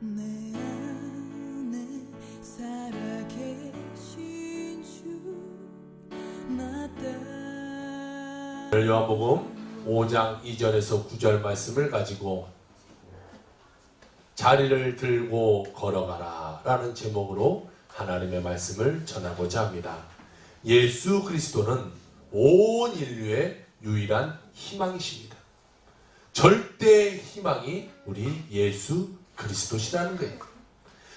내 안에 살아계신 주 나다. 요한복음 5장 2절에서 9절 말씀을 가지고 자리를 들고 걸어가라 라는 제목으로 하나님의 말씀을 전하고자 합니다. 예수 그리스도는 온 인류의 유일한 희망이십니다. 절대 희망이 우리 예수 그리스도시라는 거예요.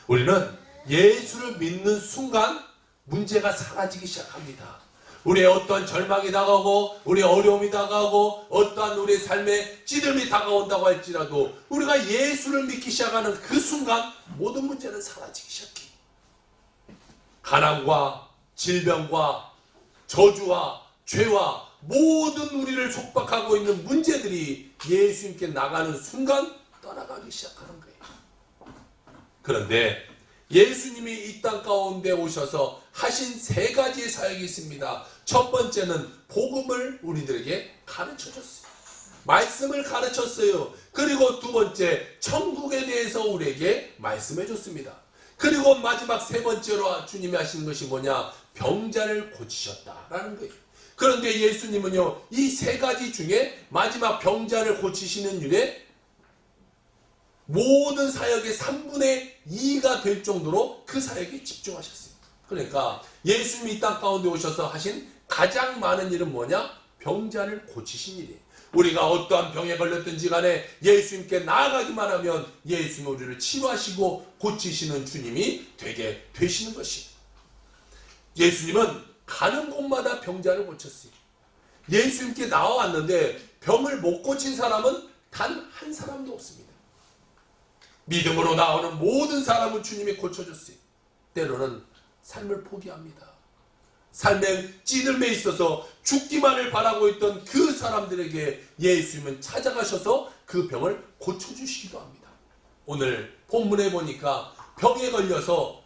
우리는 예수를 믿는 순간 문제가 사라지기 시작합니다. 우리의 어떤 절망이 다가오고 우리의 어려움이 다가오고 어떠한 우리의 삶에 찌름이 다가온다고 할지라도 우리가 예수를 믿기 시작하는 그 순간 모든 문제는 사라지기 시작해요. 가난과 질병과 저주와 죄와 모든 우리를 속박하고 있는 문제들이 예수님께 나가는 순간 떠나가기 시작하는 거예요. 그런데 예수님이 이 땅 가운데 오셔서 하신 세 가지의 사역이 있습니다. 첫 번째는 복음을 우리들에게 가르쳐줬어요. 말씀을 가르쳤어요. 그리고 두 번째, 천국에 대해서 우리에게 말씀해 줬습니다. 그리고 마지막 세 번째로 주님이 하시는 것이 뭐냐? 병자를 고치셨다라는 거예요. 그런데 예수님은요, 이 세 가지 중에 마지막 병자를 고치시는 일에 모든 사역의 3분의 2가 될 정도로 그 사역에 집중하셨어요. 그러니까 예수님이 이 땅 가운데 오셔서 하신 가장 많은 일은 뭐냐? 병자를 고치신 일이에요. 우리가 어떠한 병에 걸렸든지 간에 예수님께 나아가기만 하면 예수님 우리를 치료하시고 고치시는 주님이 되게 되시는 것이에요. 예수님은 가는 곳마다 병자를 고쳤어요. 예수님께 나와왔는데 병을 못 고친 사람은 단 한 사람도 없습니다. 믿음으로 나오는 모든 사람은 주님이 고쳐줬어요. 때로는 삶을 포기합니다. 삶의 찌들매 있어서 죽기만을 바라고 있던 그 사람들에게 예수님은 찾아가셔서 그 병을 고쳐주시기도 합니다. 오늘 본문에 보니까 병에 걸려서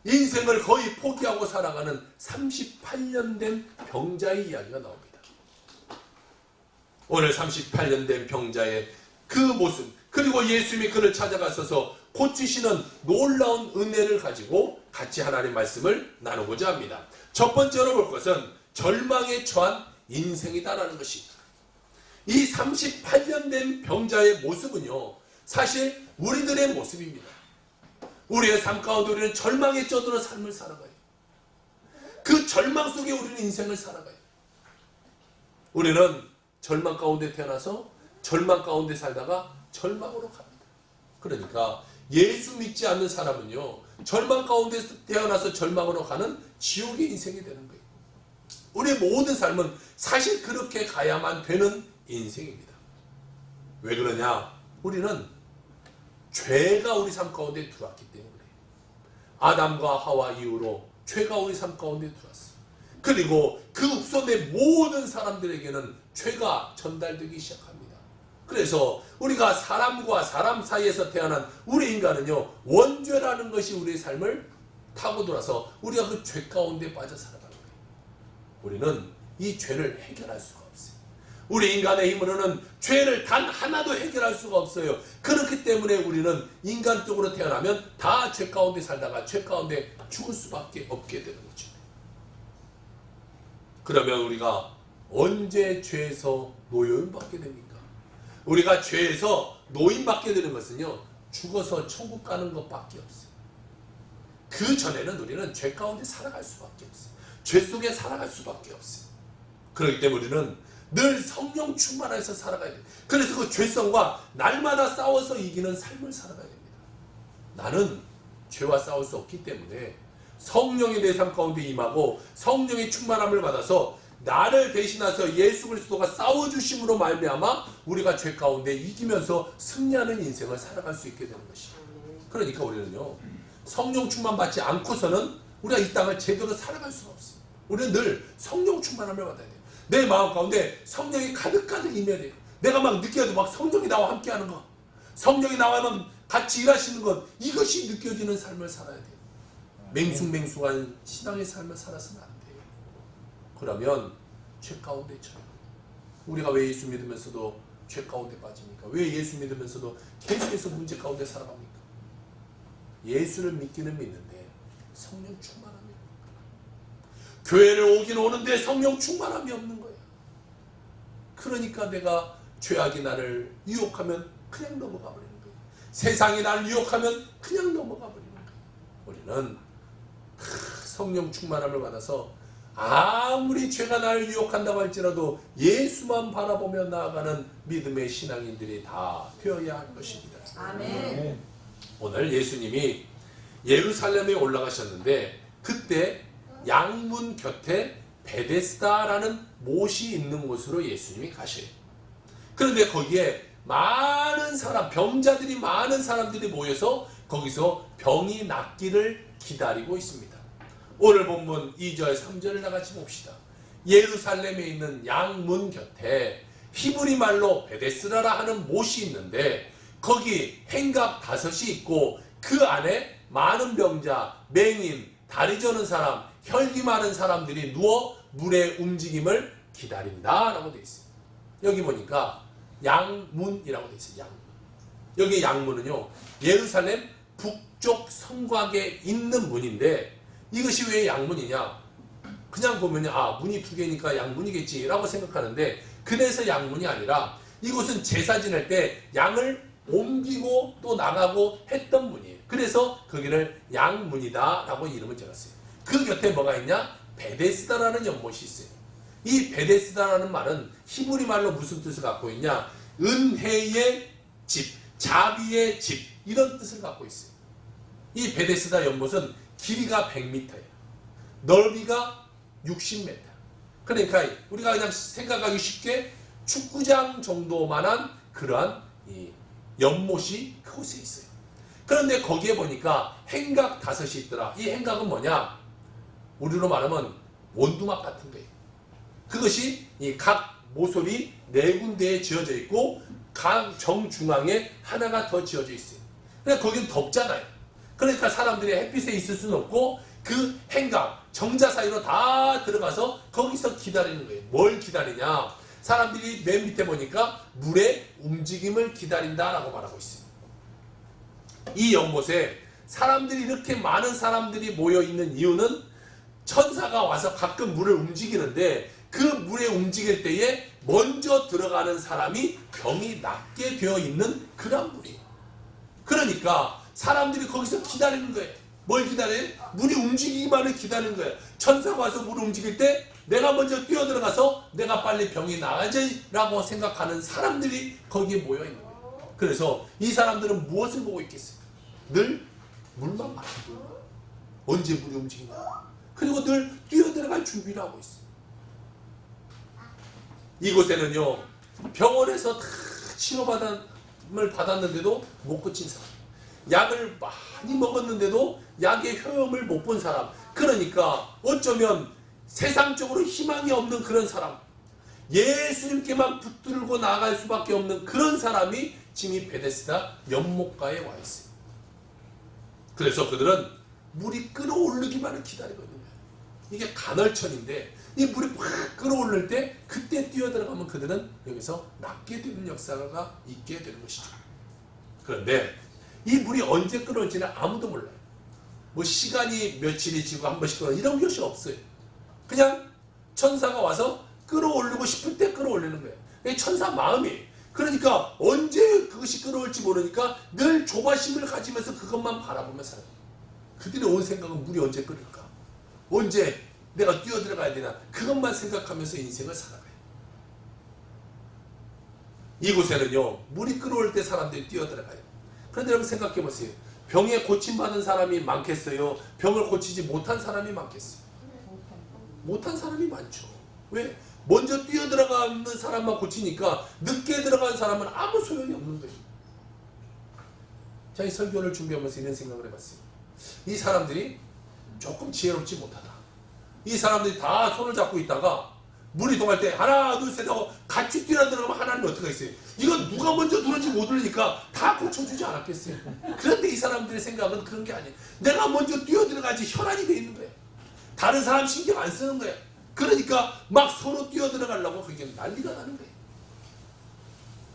인생을 거의 포기하고 살아가는 38년 된 병자의 이야기가 나옵니다. 오늘 38년 된 병자의 그 모습, 그리고 예수님이 그를 찾아가셔서 고치시는 놀라운 은혜를 가지고 같이 하나님의 말씀을 나누고자 합니다. 첫 번째로 볼 것은 절망에 처한 인생이다라는 것입니다. 이 38년 된 병자의 모습은요, 사실 우리들의 모습입니다. 우리의 삶 가운데 우리는 절망에 쩌들어 삶을 살아가요. 그 절망 속에 우리는 인생을 살아가요. 우리는 절망 가운데 태어나서 절망 가운데 살다가 절망으로 갑니다. 그러니까 예수 믿지 않는 사람은요, 절망 가운데 태어나서 절망으로 가는 지옥의 인생이 되는 거예요. 우리의 모든 삶은 사실 그렇게 가야만 되는 인생입니다. 왜 그러냐? 우리는 죄가 우리 삶 가운데 들어왔기 때문에 그래요. 아담과 하와 이후로 죄가 우리 삶 가운데 들어왔어요. 그리고 그 후손의 모든 사람들에게는 죄가 전달되기 시작합니다. 그래서 우리가 사람과 사람 사이에서 태어난 우리 인간은요, 원죄라는 것이 우리의 삶을 타고 돌아서 우리가 그 죄 가운데 빠져 살아가는 거예요. 우리는 이 죄를 해결할 수가 없어요. 우리 인간의 힘으로는 죄를 단 하나도 해결할 수가 없어요. 그렇기 때문에 우리는 인간적으로 태어나면 다 죄 가운데 살다가 죄 가운데 죽을 수밖에 없게 되는 거죠. 그러면 우리가 언제 죄에서 노여움받게 됩니까? 우리가 죄에서 노임받게 되는 것은요, 죽어서 천국 가는 것밖에 없어요. 그 전에는 우리는 죄 가운데 살아갈 수밖에 없어요. 죄 속에 살아갈 수밖에 없어요. 그렇기 때문에 우리는 늘 성령 충만해서 살아가야 돼요. 그래서 그 죄성과 날마다 싸워서 이기는 삶을 살아가야 됩니다. 나는 죄와 싸울 수 없기 때문에 성령이 내 삶 가운데 임하고 성령의 충만함을 받아서 나를 대신해서 예수 그리스도가 싸워주심으로 말미암아 우리가 죄 가운데 이기면서 승리하는 인생을 살아갈 수 있게 되는 것이에요. 그러니까 우리는요, 성령 충만 받지 않고서는 우리가 이 땅을 제대로 살아갈 수가 없어요. 우리는 늘 성령 충만함을 받아야 돼요. 내 마음 가운데 성령이 가득가득 임해야 돼요. 내가 막 느껴도 막 성령이 나와 함께하는 것, 성령이 나와만 같이 일하시는 것, 이것이 느껴지는 삶을 살아야 돼요. 맹숭맹숭한 신앙의 삶을 살아서는 안 돼요. 그러면 죄 가운데 쳐요. 우리가 왜 예수 믿으면서도 죄 가운데 빠집니까? 왜 예수 믿으면서도 계속해서 문제 가운데 살아갑니까? 예수를 믿기는 믿는데 성령 충만함이 없는 거야. 교회를 오긴 오는데 성령 충만함이 없는 거야. 그러니까 내가 죄악이 나를 유혹하면 그냥 넘어가 버리는 거야. 세상이 나를 유혹하면 그냥 넘어가 버리는 거야. 우리는 성령 충만함을 받아서 아무리 죄가 나를 유혹한다고 할지라도 예수만 바라보며 나아가는 믿음의 신앙인들이 다 되어야 할 것입니다. 아멘. 오늘 예수님이 예루살렘에 올라가셨는데 그때 양문 곁에 베데스다라는 못이 있는 곳으로 예수님이 가셔요. 그런데 거기에 많은 사람, 병자들이 많은 사람들이 모여서 거기서 병이 낫기를 기다리고 있습니다. 오늘 본문 2절 3절을 나같이 봅시다. 예루살렘에 있는 양문 곁에 히브리 말로 베데스다라 하는 못이 있는데 거기 행각 5이 있고 그 안에 많은 병자, 맹인, 다리 저는 사람, 혈기 많은 사람들이 누워 물의 움직임을 기다린다 라고 되어 있어요. 여기 보니까 양문이라고 되어 있어요. 양문. 여기 양문은요 예루살렘 북쪽 성곽에 있는 문인데 이것이 왜 양문이냐? 그냥 보면요 문이 2개니까 양문이겠지 라고 생각하는데 그래서 양문이 아니라 이곳은 제사 지낼 때 양을 옮기고 또 나가고 했던 문이에요. 그래서 거기를 양문이다 라고 이름을 지었어요. 그 곁에 뭐가 있냐? 베데스다라는 연못이 있어요. 이 베데스다라는 말은 히브리 말로 무슨 뜻을 갖고 있냐? 은혜의 집, 자비의 집 이런 뜻을 갖고 있어요. 이 베데스다 연못은 길이가 100m예요. 넓이가 60m. 그러니까 우리가 그냥 생각하기 쉽게 축구장 정도만한 그러한 이 연못이 그곳에 있어요. 그런데 거기에 보니까 행각 5이 있더라. 이 행각은 뭐냐? 우리로 말하면 원두막 같은 거예요. 그것이 이 각 모서리 4군데에 지어져 있고 각 정중앙에 하나가 더 지어져 있어요. 그러니까 거긴 덥잖아요. 그러니까 사람들이 햇빛에 있을 수는 없고 그 행각, 정자 사이로 다 들어가서 거기서 기다리는 거예요. 뭘 기다리냐? 사람들이 맨 밑에 보니까 물의 움직임을 기다린다라고 말하고 있어요. 이 연못에 사람들이 이렇게 많은 사람들이 모여 있는 이유는 천사가 와서 가끔 물을 움직이는데 그 물에 움직일 때에 먼저 들어가는 사람이 병이 낫게 되어 있는 그런 물이에요. 그러니까 사람들이 거기서 기다리는 거예요. 뭘 기다려요? 물이 움직이기만을 기다리는 거예요. 천사가 와서 물을 움직일 때 내가 먼저 뛰어들어가서 내가 빨리 병이 나아지라고 생각하는 사람들이 거기에 모여 있는 거예요. 그래서 이 사람들은 무엇을 보고 있겠어요? 늘 물만 마시고 언제 물이 움직이냐. 그리고 늘 뛰어들어갈 준비를 하고 있어요. 이곳에는요 병원에서 다 치료받음을 받았는데도 못 고친 사람, 약을 많이 먹었는데도 약의 효험을 못 본 사람, 그러니까 어쩌면 세상적으로 희망이 없는 그런 사람, 예수님께만 붙들고 나아갈 수밖에 없는 그런 사람이 지금 이 베데스다 연못가에 와 있어요. 그래서 그들은 물이 끓어오르기만을 기다리고 있는 거예요. 이게 간헐천인데 이 물이 확 끓어오를 때 그때 뛰어들어가면 그들은 여기서 낫게 되는 역사가 있게 되는 것이죠. 그런데 이 물이 언제 끓어올지는 아무도 몰라요. 뭐 시간이 며칠이 지고 한 번씩 끓어 이런 것이 없어요. 그냥 천사가 와서 끌어올리고 싶을 때 끌어올리는 거예요. 이게 천사 마음이에요. 그러니까 언제 그것이 끌어올지 모르니까 늘 조바심을 가지면서 그것만 바라보며 살아요. 그들의 온 생각은 물이 언제 끓을까? 언제 내가 뛰어들어가야 되나? 그것만 생각하면서 인생을 살아가요. 이곳에는요 물이 끓어올 때 사람들이 뛰어들어가요. 그런데 여러분 생각해 보세요. 병에 고침받은 사람이 많겠어요? 병을 고치지 못한 사람이 많겠어요? 못한 사람이 많죠. 왜? 먼저 뛰어들어가는 사람만 고치니까 늦게 들어간 사람은 아무 소용이 없는 거예요. 자, 이 설교를 준비하면서 이런 생각을 해봤어요. 이 사람들이 조금 지혜롭지 못하다. 이 사람들이 다 손을 잡고 있다가 물이 동할 때 하나 둘 셋 하고 같이 뛰어들어가면 하나는 어떻게 있어요? 이거 누가 먼저 들는지 못 들으니까 다 고쳐주지 않았겠어요? 그런데 이 사람들의 생각은 그런 게 아니에요. 내가 먼저 뛰어들어가지 혈안이 돼 있는 거예요. 다른 사람 신경 안 쓰는 거예요. 그러니까 막 서로 뛰어들어가려고 그게 난리가 나는 거예요.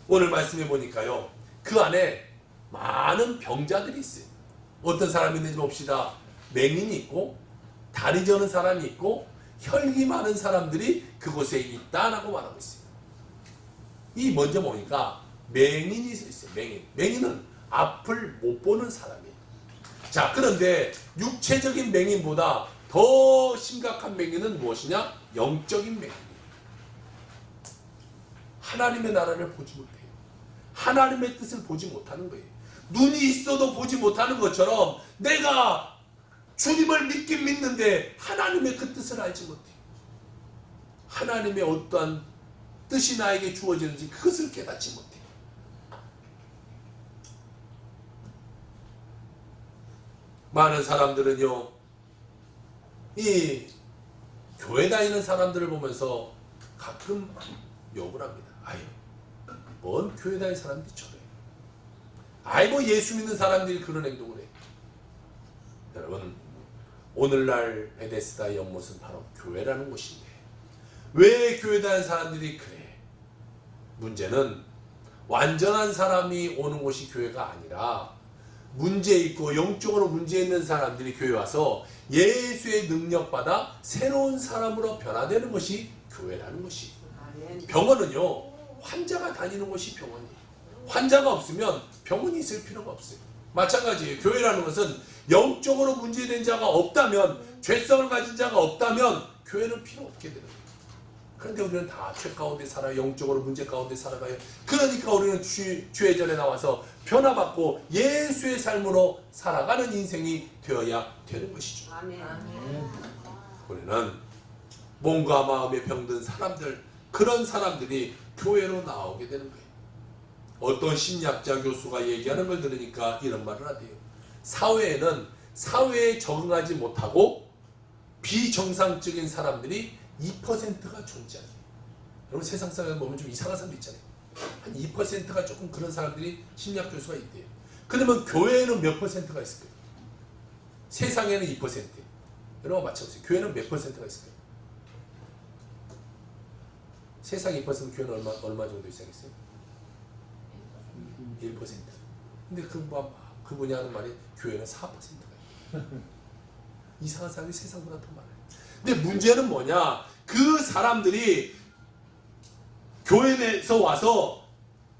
오늘 말씀해 보니까요 그 안에 많은 병자들이 있어요. 어떤 사람이 있는지 봅시다. 맹인이 있고 다리 저는 사람이 있고 혈기 많은 사람들이 그곳에 있다라고 말하고 있어요. 이 먼저 보니까 맹인이 있어요. 맹인은 앞을 못 보는 사람이에요. 자, 그런데 육체적인 맹인보다 더 심각한 맹인은 무엇이냐? 영적인 맹인이에요. 하나님의 나라를 보지 못해요. 하나님의 뜻을 보지 못하는 거예요. 눈이 있어도 보지 못하는 것처럼 내가 주님을 믿긴 믿는데 하나님의 그 뜻을 알지 못해요. 하나님의 어떠한 뜻이 나에게 주어지는지 그것을 깨닫지 못해요. 많은 사람들은요, 이 교회 다니는 사람들을 보면서 가끔 욕을 합니다. 아유, 뭔 교회 다니는 사람들이 저래. 아이, 뭐 예수 믿는 사람들이 그런 행동을 해. 여러분, 오늘날 베데스다의 연못은 바로 교회라는 곳인데 왜 교회 다니는 사람들이 그래? 문제는 완전한 사람이 오는 곳이 교회가 아니라 문제 있고 영적으로 문제 있는 사람들이 교회 와서 예수의 능력받아 새로운 사람으로 변화되는 것이 교회라는 것이. 병원은요, 환자가 다니는 곳이 병원이에요. 환자가 없으면 병원이 있을 필요가 없어요. 마찬가지예요. 교회라는 것은 영적으로 문제된 자가 없다면, 죄성을 가진 자가 없다면 교회는 필요 없게 되는 거예요. 그런데 우리는 다 죄 가운데 살아요. 영적으로 문제 가운데 살아가요. 그러니까 우리는 주의 전에 나와서 변화받고 예수의 삶으로 살아가는 인생이 되어야 되는 것이죠. 아멘. 우리는 몸과 마음에 병든 사람들, 그런 사람들이 교회로 나오게 되는 거예요. 어떤 심리학자 교수가 얘기하는 걸 들으니까 이런 말을 하대요. 사회에는 사회에 적응하지 못하고 비정상적인 사람들이 2%가 존재해요. 여러분, 세상 사람 보면 좀 이상한 사람도 있잖아요. 한 2%가 조금 그런 사람들이 심리학 교수가 있대요. 그러면 교회에는 몇 %가 있을까요? 세상에는 2%. 여러분 맞춰보세요. 교회는 몇 %가 있을까요? 세상 2%면 교회는 얼마 정도 이상했어요? 1%. 근데 그분이 하는 말이 교회는 4%가 있어요. 이상한 사람이 세상보다 더 많아요. 근데 문제는 뭐냐? 그 사람들이 교회 내에서 와서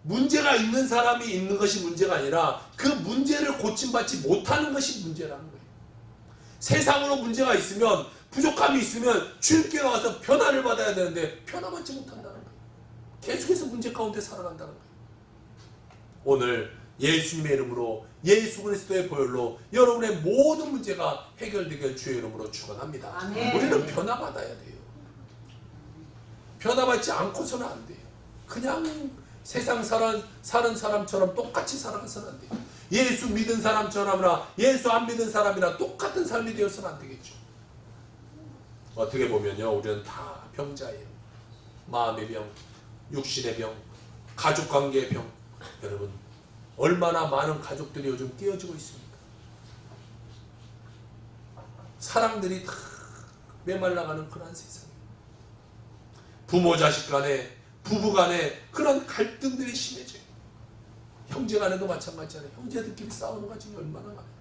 문제가 있는 사람이 있는 것이 문제가 아니라 그 문제를 고침받지 못하는 것이 문제라는 거예요. 세상으로 문제가 있으면, 부족함이 있으면 주님께 나와서 변화를 받아야 되는데 변화받지 못한다는 거예요. 계속해서 문제 가운데 살아간다는 거예요. 오늘 예수님의 이름으로, 예수 그리스도의 보혈로 여러분의 모든 문제가 해결되길 주의 이름으로 축원합니다. 아멘. 우리는 변화받아야 돼요. 변화받지 않고서는 안 돼요. 그냥 세상 사는 사람처럼 똑같이 살아가서는 안 돼요. 예수 믿은 사람처럼이나 예수 안 믿은 사람이나 똑같은 삶이 되어서는 안 되겠죠. 어떻게 보면요, 우리는 다 병자예요. 마음의 병, 육신의 병, 가족관계의 병. 여러분, 얼마나 많은 가족들이 요즘 깨어지고 있습니까? 사랑들이 다 메말라가는 그런 세상이에요. 부모 자식 간에, 부부 간에 그런 갈등들이 심해져요. 형제 간에도 마찬가지잖아요. 형제들끼리 싸우는 가정이 얼마나 많아요.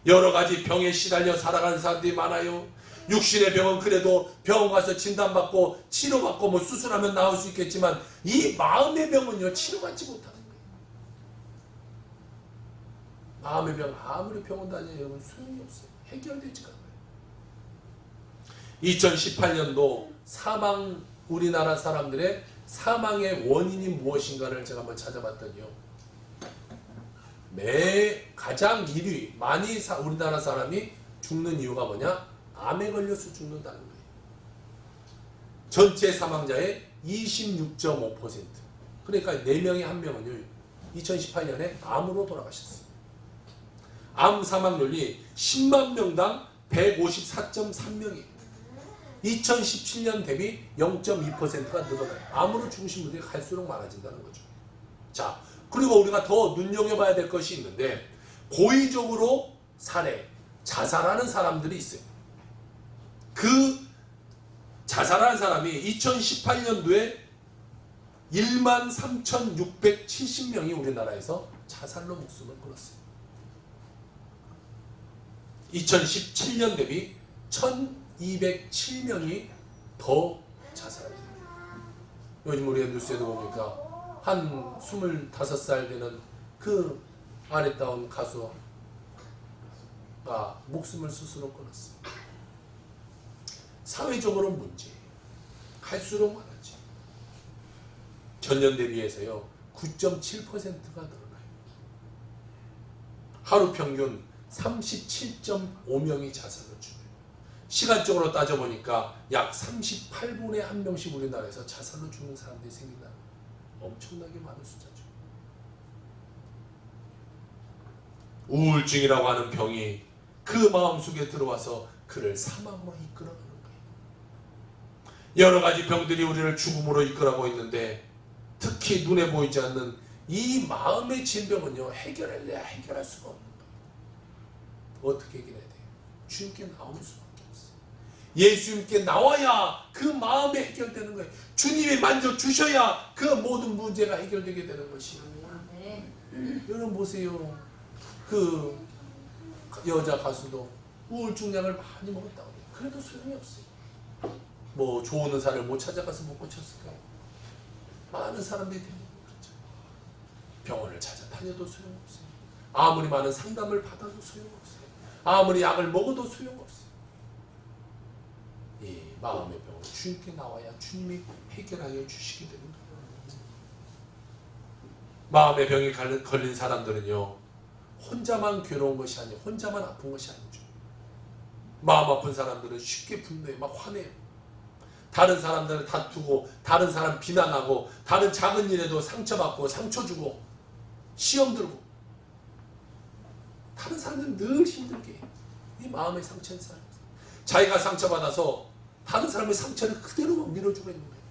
여러 가지 병에 시달려 살아가는 사람들이 많아요. 육신의 병은 그래도 병원 가서 진단받고 치료받고 뭐 수술하면 나을 수 있겠지만 이 마음의 병은요, 치료받지 못하는 거예요. 마음의 병, 아무리 병원 다녀요, 여러분 소용이 없어요. 해결되지가 않아요. 2018년도 우리나라 사람들의 사망의 원인이 무엇인가를 제가 한번 찾아봤더니요, 가장 1위 많이 우리나라 사람이 죽는 이유가 뭐냐? 암에 걸려서 죽는다는 거예요. 전체 사망자의 26.5%. 그러니까 4명에 1명은요 2018년에 암으로 돌아가셨어요. 암 사망률이 10만 명당 154.3명이에요. 2017년 대비 0.2%가 늘어나요. 암으로 죽으신 분들이 갈수록 많아진다는 거죠. 자, 그리고 우리가 더 눈여겨봐야 될 것이 있는데, 고의적으로 자살하는 사람들이 있어요. 그 자살한 사람이 2018년도에 13,670명이 우리나라에서 자살로 목숨을 끊었어요. 2017년 대비 1207명이 더 자살합니다. 요즘 우리가 뉴스에도 보니까 한 25살 되는 그 아리따운 가수가 목숨을 스스로 끊었어요. 사회적으로 문제 갈수록 많아지. 전년 대비해서요 9.7%가 늘어나요. 하루 평균 37.5명이 자살을 죽어요. 시간적으로 따져보니까 약 38분에 1명씩 우리나라에서 자살로 죽는 사람들이 생긴다는 엄청나게 많은 숫자죠. 우울증이라고 하는 병이 그 마음속에 들어와서 그를 사망으로 이끌어가는 거예요. 여러 가지 병들이 우리를 죽음으로 이끌어가고 있는데 특히 눈에 보이지 않는 이 마음의 질병은요 해결할래야 해결할 수가 없는 거예요. 어떻게 해결해야 돼요? 주님께 나올 수밖에 없어요. 예수님께 나와야 그 마음이 해결되는 거예요. 주님이 만져주셔야 그 모든 문제가 해결되게 되는 것이에요. 여러분 보세요. 그 여자 가수도 우울증 약을 많이 먹었다고 해요. 그래도 소용이 없어요. 뭐 좋은 의사를 못 찾아가서 못 고쳤을까요? 많은 사람들이 대부분 그렇죠. 병원을 찾아다녀도 소용없어요. 아무리 많은 상담을 받아도 소용없어요. 아무리 약을 먹어도 소용없어요. 이 마음의 병은 주님께 나와야 주님이 해결하여 주시게 되는 거예요. 마음의 병이 걸린 사람들은요 혼자만 괴로운 것이 아니에요. 혼자만 아픈 것이 아니죠. 마음 아픈 사람들은 쉽게 분노해 막 화내요. 다른 사람들을 다투고 다른 사람 비난하고 다른 작은 일에도 상처받고 상처 주고 시험 들고 다른 사람들은 늘 힘들게 해요. 이 마음의 상처인 사람. 자기가 상처받아서 다른 사람의 상처를 그대로 밀어주고 있는 거예요.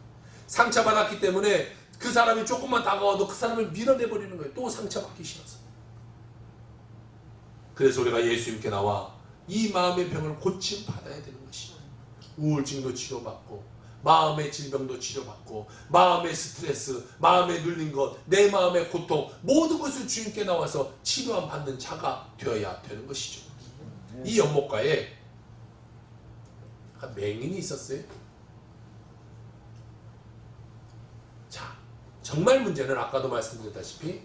상처받았기 때문에 그 사람이 조금만 다가와도 그 사람을 밀어내버리는 거예요. 또 상처받기 싫어서. 그래서 우리가 예수님께 나와 이 마음의 병을 고침 받아야 되는 것이죠. 우울증도 치료받고 마음의 질병도 치료받고 마음의 스트레스, 마음에 눌린 것, 내 마음의 고통 모든 것을 주님께 나와서 치료함 받는 자가 되어야 되는 것이죠. 이 연못가에 맹인이 있었어요. 자, 정말 문제는 아까도 말씀드렸다시피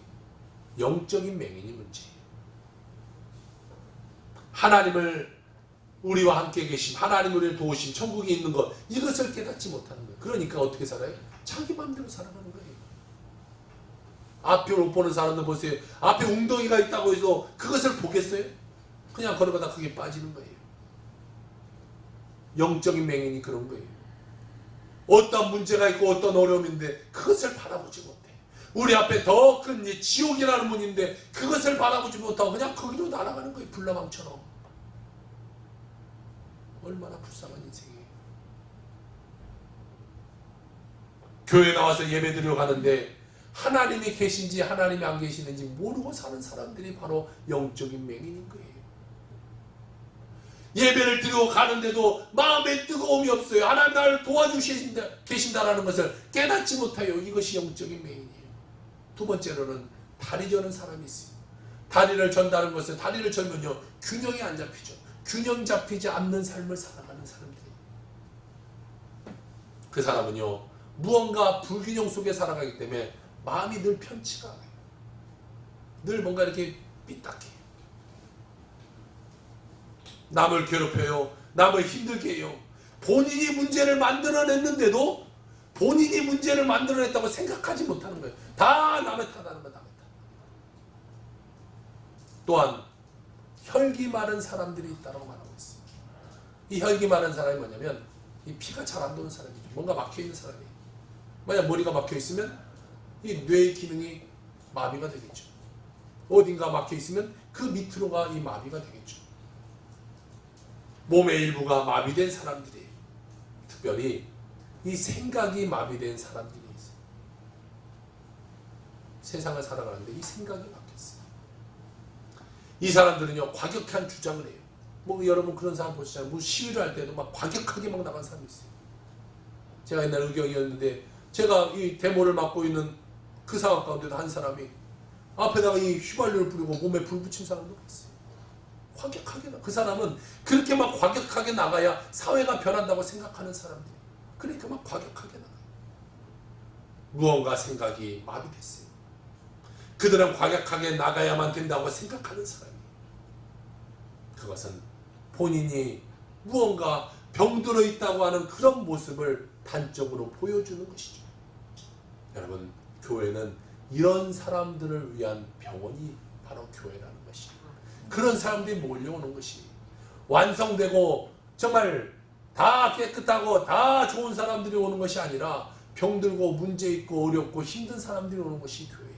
영적인 맹인이 문제예요. 하나님을 우리와 함께 계심, 하나님 우리를 도우심, 천국에 있는 것 이것을 깨닫지 못하는 거예요. 그러니까 어떻게 살아요? 자기 마음대로 살아가는 거예요. 앞에 못 보는 사람들 보세요. 앞에 웅덩이가 있다고 해서 그것을 보겠어요? 그냥 걸어가다 그게 빠지는 거예요. 영적인 맹인이 그런 거예요. 어떤 문제가 있고 어떤 어려움인데 그것을 바라보지 못해. 우리 앞에 더 큰 지옥이라는 문인데 그것을 바라보지 못하고 그냥 거기로 날아가는 거예요. 불나방처럼. 얼마나 불쌍한 인생이에요. 교회 나와서 예배드리러 가는데 하나님이 계신지 하나님이 안 계시는지 모르고 사는 사람들이 바로 영적인 맹인인 거예요. 예배를 드리고 가는데도 마음에 뜨거움이 없어요. 하나님 나를 도와주신다라는 것을 깨닫지 못해요. 이것이 영적인 맹인이에요. 두 번째로는 다리 저는 사람이 있어요. 다리를 전다는 것은 다리를 절면요 균형이 안 잡히죠. 균형 잡히지 않는 삶을 살아가는 사람들이에요. 그 사람은요 무언가 불균형 속에 살아가기 때문에 마음이 늘 편치가 않아요. 늘 뭔가 이렇게 삐딱해요. 남을 괴롭혀요. 남을 힘들게 해요. 본인이 문제를 만들어냈는데도 본인이 문제를 만들어냈다고 생각하지 못하는 거예요. 다 남의 탓하는 거예요. 남의 탓. 또한 혈기 마른 사람들이 있다고 말하고 있어요. 이 혈기 마른 사람이 뭐냐면 이 피가 잘 안 도는 사람이죠. 뭔가 막혀있는 사람이에요. 만약 머리가 막혀있으면 이 뇌의 기능이 마비가 되겠죠. 어딘가 막혀있으면 그 밑으로가 이 마비가 되겠죠. 몸의 일부가 마비된 사람들이에요. 특별히 이 생각이 마비된 사람들이 있어요. 세상을 살아가는데 이 생각이 막혔어요. 이 사람들은요 과격한 주장을 해요. 뭐 여러분 그런 사람 보시잖아요. 뭐 시위를 할 때도 막 과격하게 막 나간 사람이 있어요. 제가 옛날 의경이었는데 제가 이 데모를 맡고 있는 그 상황 가운데도 한 사람이 앞에다가 이 휘발유를 뿌리고 몸에 불 붙인 사람도 봤어요. 과격하게 그 사람은 그렇게 막 과격하게 나가야 사회가 변한다고 생각하는 사람들이. 그러니까 막 과격하게 나가요. 무언가 생각이 마비됐어요. 그들은 과격하게 나가야만 된다고 생각하는 사람이에요. 그것은 본인이 무언가 병들어 있다고 하는 그런 모습을 단적으로 보여주는 것이죠. 여러분, 교회는 이런 사람들을 위한 병원이 바로 교회라는 것이에요. 그런 사람들이 몰려오는 것이 완성되고 정말 다 깨끗하고 다 좋은 사람들이 오는 것이 아니라 병들고 문제 있고 어렵고 힘든 사람들이 오는 것이 교회예요.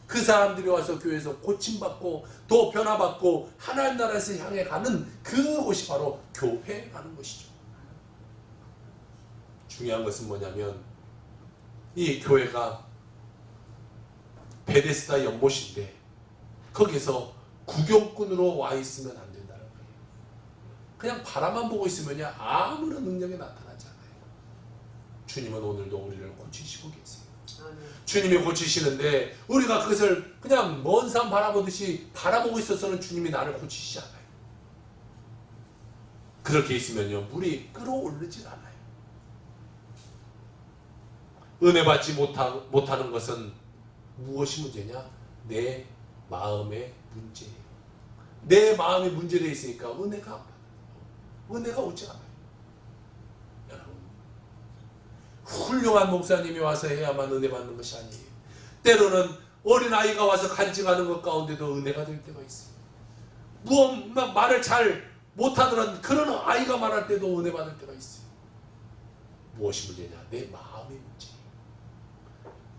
그 사람들이 와서 교회에서 고침받고 또 변화받고 하나님 나라에서 향해 가는 그곳이 바로 교회라는 것이죠. 중요한 것은 뭐냐면 이 교회가 베데스다 연못인데 거기서 구경꾼으로 와 있으면 안 된다는 거예요. 그냥 바라만 보고 있으면 아무런 능력이 나타나지 않아요. 주님은 오늘도 우리를 고치시고 계세요. 주님이 고치시는데 우리가 그것을 그냥 먼 산 바라보듯이 바라보고 있어서는 주님이 나를 고치시지 않아요. 그렇게 있으면요, 물이 끓어오르질 않아요. 은혜 받지 못하는 것은 무엇이 문제냐? 내 마음의 문제예요. 내 마음이 문제되어 있으니까 은혜가 안 받아요. 은혜가 오지 않아요. 여러분, 훌륭한 목사님이 와서 해야만 은혜 받는 것이 아니에요. 때로는 어린아이가 와서 간증하는 것 가운데도 은혜가 될 때가 있어요. 말을 잘 못하더라도 그런 아이가 말할 때도 은혜 받을 때가 있어요. 무엇이 문제냐? 내 마음의 문제예요.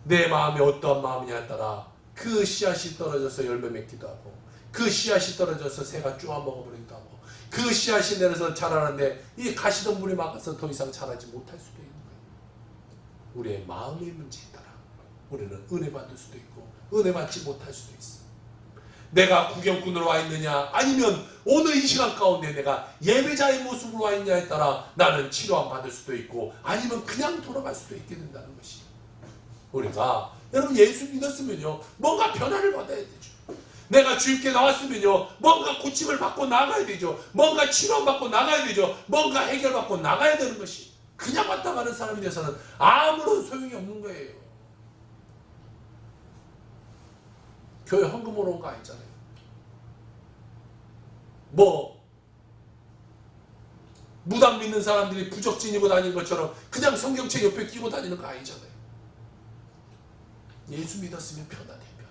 내 마음이 어떠한 마음이냐에 따라 그 씨앗이 떨어져서 열매 맺기도 하고 그 씨앗이 떨어져서 새가 쪼아 먹어버리기도 하고 그 씨앗이 내려서 자라는데 이 가시덤불이 막아서 더 이상 자라지 못할 수도 있는 거예요. 우리의 마음의 문제에 따라 우리는 은혜 받을 수도 있고 은혜 받지 못할 수도 있어. 내가 구경꾼으로 와 있느냐 아니면 오늘 이 시간 가운데 내가 예배자의 모습으로 와 있냐에 따라 나는 치료함 받을 수도 있고 아니면 그냥 돌아갈 수도 있게 된다는 것이. 우리가 여러분 예수 믿었으면요 뭔가 변화를 받아야 되죠. 내가 주님께 나왔으면요 뭔가 고침을 받고 나가야 되죠. 뭔가 치료를 받고 나가야 되죠. 뭔가 해결받고 나가야 되는 것이. 그냥 왔다 가는 사람이 돼서는 아무런 소용이 없는 거예요. 교회 헌금으로 온 거 아니잖아요. 무당 믿는 사람들이 부적 지니고 다니는 것처럼 그냥 성경책 옆에 끼고 다니는 거 아니잖아요. 예수 믿었으면 변화돼야 돼요.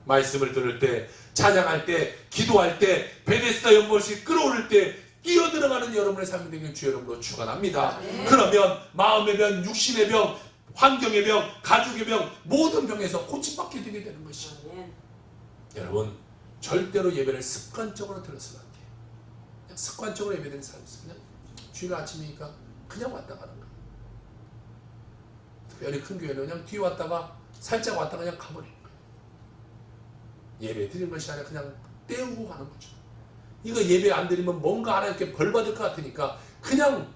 말씀을 들을 때, 찬양할 때, 기도할 때, 베데스다 연못이 끓어오를 때 뛰어들어가는 여러분의 삶이 되길 주 여러분으로 축원합니다. 그러면 마음의 병, 육신의 병, 환경의 병, 가족의 병, 모든 병에서 고침받게 되게 되는 것이죠. 여러분, 절대로 예배를 습관적으로 들어서는 안 돼요. 그냥 습관적으로 예배되는 사람이 있어요. 그냥 주일 아침이니까 그냥 왔다 가는 거예요. 특별히 큰 교회는 그냥 뒤에 왔다가 살짝 왔다가 그냥 가버리는 거예요. 예배 드리는 것이 아니라 그냥 때우고 가는 거죠. 이거 예배 안 드리면 뭔가 하나 이렇게 벌 받을 것 같으니까 그냥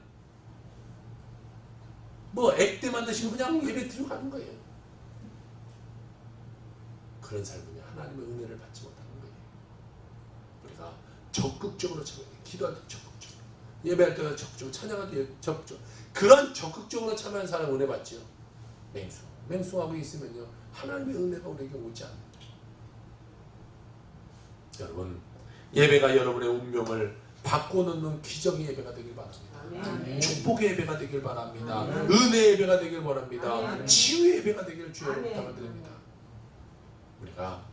액대 만드시면 그냥 예배 드리고 가는 거예요. 그런 삶은요 하나님의 은혜를 받지 못하는 거예요. 우리가 적극적으로 참여해야 돼요. 기도할 때 적극적으로, 예배할 때 적극적으로, 찬양할 때 적극적으로. 그런 적극적으로 참여하는 사람 은혜 받지요. 맹수하고 있으면요 하나님의 은혜가 우리에게 오지 않는 거예요. 여러분, 예배가 여러분의 운명을 바꿔놓는 기적의 예배가 되길 바랍니다. 아멘. 축복의 예배가 되길 바랍니다. 아멘. 은혜의 예배가 되길 바랍니다. 아멘. 치유의 예배가 되길 주 여러분 부탁드립니다. 우리가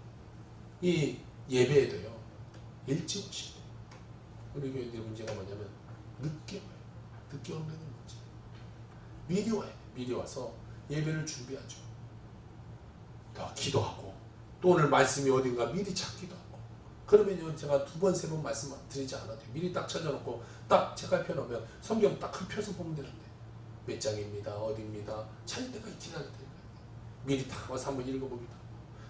이 예배에도요 일찍 오시고, 우리 교인들의 문제가 뭐냐면 늦게 와요. 늦게 오는 게 문제. 미리 와요. 미리 와서 예배를 준비하죠. 더 기도하고 또 오늘 말씀이 어딘가 미리 찾기도 하고. 그러면요 제가 2번, 3번 말씀 드리지 않아도 돼요. 미리 딱 찾아놓고 딱 책갈 펴놓으면 성경 딱 펴서 보면 되는데 몇 장입니다. 어디입니다. 찾을 때까지 기다려야 돼요. 미리 딱 와서 한번 읽어보기도 하고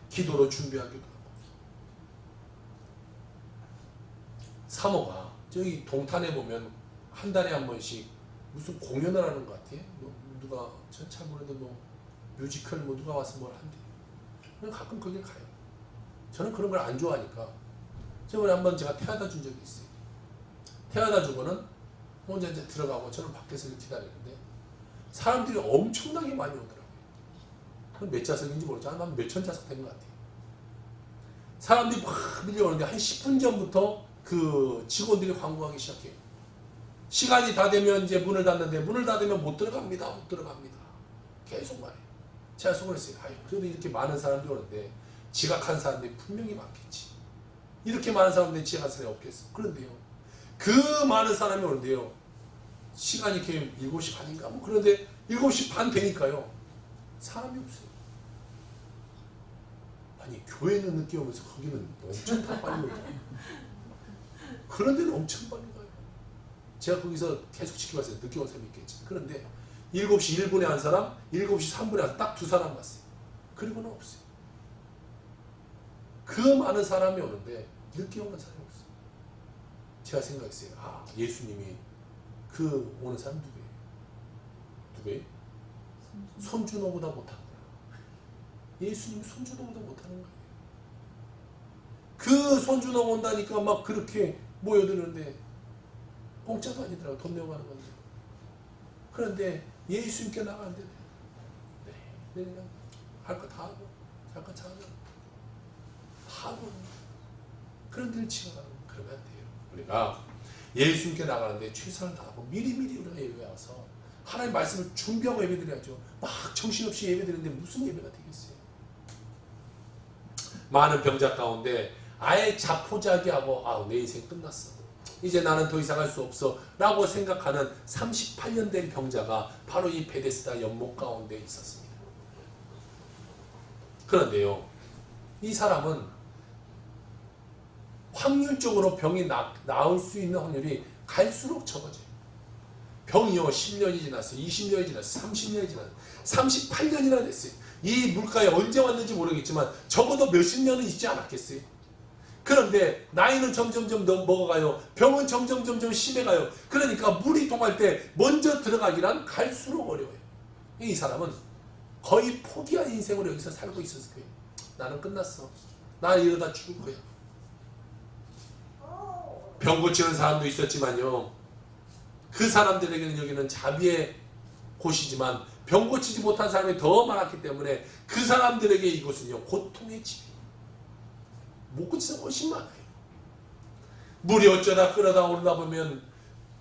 기도로 준비하기도 하고. 사모가 저기 동탄에 보면 한 달에 한 번씩 무슨 공연을 하는 것 같아요. 누가 전 잘 모르는데 뮤지컬 누가 와서 뭘 한대요. 그냥 가끔 거길 가요. 저는 그런 걸 안 좋아하니까 저번에 한번 제가 태워다 준 적이 있어요. 태워다 주고는 혼자 이제 들어가고 저는 밖에서 기다리는데 사람들이 엄청나게 많이 오더라고요. 몇 좌석인지 모르지만 한 몇천 좌석 된 것 같아요. 사람들이 막 밀려오는데 한 10분 전부터 그 직원들이 광고하기 시작해요. 시간이 다 되면 이제 문을 닫는데 문을 닫으면 못 들어갑니다. 못 들어갑니다. 계속 말해요. 제가 속을 했어요. 아유, 그래도 이렇게 많은 사람들이 오는데 지각한 사람들이 분명히 많겠지. 이렇게 많은 사람들이 지각한 사람이 없겠어. 그런데요. 그 많은 사람이 오는데요. 시간이 이렇게 7시 반인가? 뭐 그런데 7시 반 되니까요. 사람이 없어요. 아니, 교회는 늦게 오면서 거기는 엄청 다 빨리 오죠. 그런 데는 엄청 빨리 가요. 제가 거기서 계속 지켜봤어요. 늦게 온 사람이 있겠지. 그런데 7시 1분에 한 사람, 7시 3분에 한 딱 2사람 왔어요. 그리고는 없어요. 그 많은 사람이 오는데 늦게 오는 사람이 없어요. 제가 생각했어요. 아, 예수님이 그 오는 사람 누구예요? 누구예요? 손준호보다 못한 거예요. 예수님이 손준호보다 못하는 거예요. 그 손준호 온다니까 막 그렇게 모여드는데 공짜도 아니더라고. 돈 내고 가는 건데. 그런데 예수님께 나가는데 그냥 할 거 다 하고 잠깐 자고 다 하고 그런 데를 치워가는 그러면 안 돼요. 우리가 예수님께 나가는데 최선을 다하고 미리미리 우리가 예배에 와서 하나님 말씀을 준비하고 예배드려야죠. 막 정신없이 예배드리는데 무슨 예배가 되겠어요. 많은 병자 가운데 아예 자포자기하고 아, 내 인생 끝났어. 이제 나는 더 이상 할 수 없어 라고 생각하는 38년 된 병자가 바로 이 베데스다 연못 가운데 있었습니다. 그런데요, 이 사람은 확률적으로 병이 나을 수 있는 확률이 갈수록 적어져요. 병이요 10년이 지났어요. 20년이 지났어요. 30년이 지났어요. 38년이나 됐어요. 이 물가에 언제 왔는지 모르겠지만 적어도 몇십 년은 있지 않았겠어요. 그런데 나이는 점점점 먹어가요. 병은 점점점 심해가요. 그러니까 물이 통할 때 먼저 들어가기란 갈수록 어려워요. 이 사람은 거의 포기한 인생으로 여기서 살고 있었을 거예요. 나는 끝났어. 나 이러다 죽을 거야. 병 고치는 사람도 있었지만요. 그 사람들에게는 여기는 자비의 곳이지만 병 고치지 못한 사람이 더 많았기 때문에 그 사람들에게 이곳은요 고통의 집이에요. 못 고치는 훨씬 많아요. 물이 어쩌다 끓어다 오르다 보면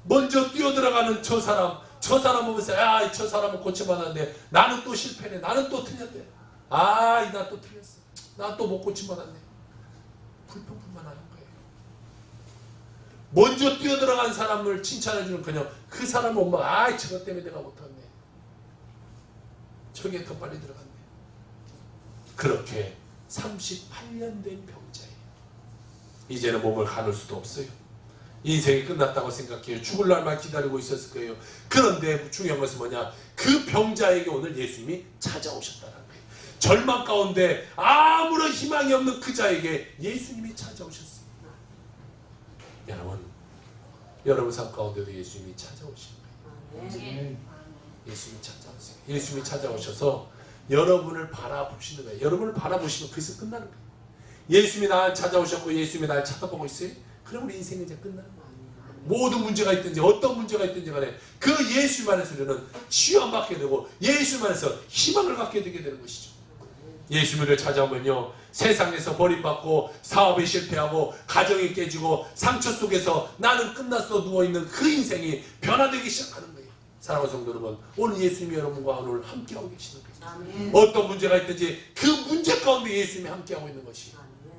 먼저 뛰어들어가는 저 사람 보면서 야, 저 사람은 고침받았는데 나는 또 실패네. 나는 또 틀렸네. 아, 나 또 틀렸어. 나 또 못 고침받았네. 불평불만 하는 거예요. 먼저 뛰어들어간 사람을 칭찬해주는 그냥 그 사람은 엄마가 아, 저것 때문에 내가 못했네. 저게 더 빨리 들어갔네. 그렇게 38년 된 병자예요. 이제는 몸을 가눌 수도 없어요. 인생이 끝났다고 생각해요. 죽을 날만 기다리고 있었을 거예요. 그런데 중요한 것은 뭐냐? 그 병자에게 오늘 예수님이 찾아오셨다는 거예요. 절망 가운데 아무런 희망이 없는 그 자에게 예수님이 찾아오셨어요. 여러분 삶 가운데도 예수님이 찾아오신 거예요. 예수님이 찾아오세요. 예수님이 찾아오셔서 여러분을 바라보시는 거예요. 여러분을 바라보시면 그래서 끝나는 거예요. 예수님이 나를 찾아오셨고 예수님이 나를 쳐다보고 있어요. 그럼 우리 인생이 이제 끝나는 거예요. 모든 문제가 있든지 어떤 문제가 있든지 간에 그 예수님 안에서 우리는 치유받게 되고 예수님 안에서 희망을 갖게 되게 되는 것이죠. 예수님을 찾아오면요 세상에서 버림받고 사업에 실패하고 가정이 깨지고 상처 속에서 나는 끝났어 누워있는 그 인생이 변화되기 시작하는 거예요. 사랑하는 성도 여러분, 오늘 예수님이 여러분과 오늘 함께하고 계시는 거예요. 아멘. 어떤 문제가 있든지 그 문제 가운데 예수님이 함께하고 있는 것이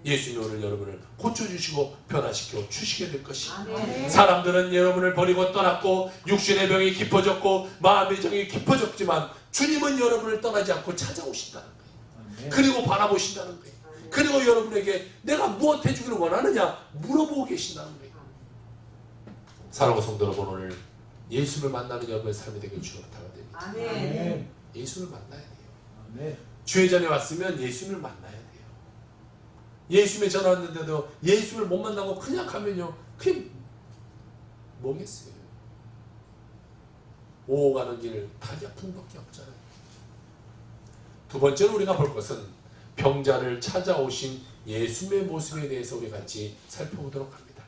예수님이 오늘 여러분을 고쳐주시고 변화시켜 주시게 될 것입니다. 사람들은 여러분을 버리고 떠났고 육신의 병이 깊어졌고 마음의 병이 깊어졌지만 주님은 여러분을 떠나지 않고 찾아오신다는 거예요. 그리고 바라보신다는 거예요. 그리고 여러분에게 내가 무엇 해주기를 원하느냐 물어보고 계신다는 거예요. 사랑하는 성도 여러분, 오늘 예수를 만나는 여러분의 삶이 되길 주로 부탁드립니다. 아멘. 예수를 만나야 돼요. 아멘. 주의 전에 왔으면 예수를 만나야 돼요. 예수님의 전화 왔는데도 예수를 못 만나고 그냥 가면요 그게 뭐겠어요. 오가는 길 다리 아픈 밖에 없잖아요. 두 번째로 우리가 볼 것은 병자를 찾아오신 예수님의 모습에 대해서 우리 같이 살펴보도록 합니다.